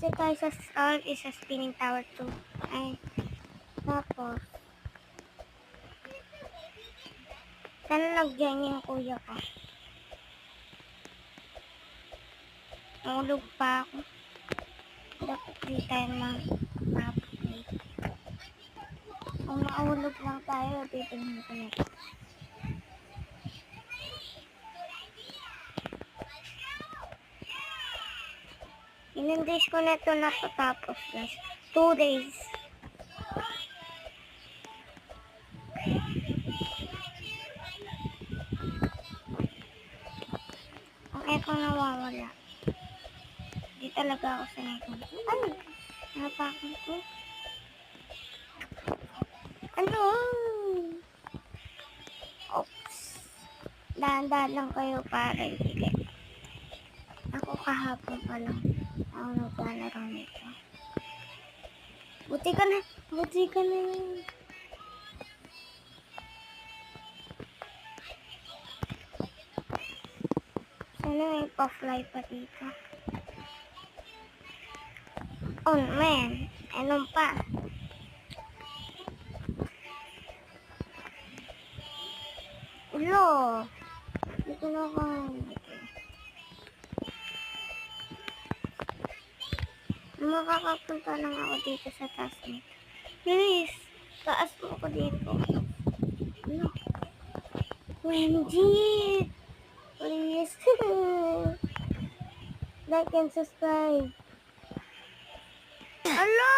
Dito tayo sa isa spinning tower 2. Ay, tapos, sana nagyan yung kuya ko. Maulog pa ako. Dapat di tayo ma-upgrade. Kung maulog lang tayo, titignan ko na ito. Ilang days ko na ito natatapos, guys. 2 days. Ang echo nawawala. Hindi talaga ako sanay kung ay, napakan ko. Ano? Oops. Dahan-dahan lang kayo para hindi. Ako kahapon pa lang. Ako naglalaro nito. Buti ka na. Buti ka na. Sana may pa-fly pa dito. Oh man. Anong pa? Ulo. Dito na ako. Makakapunta lang ako dito sa taas nito. Please, taas mo ako dito. Ano? Wendy! Please. Like and subscribe. Hello?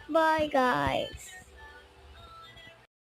Bye guys.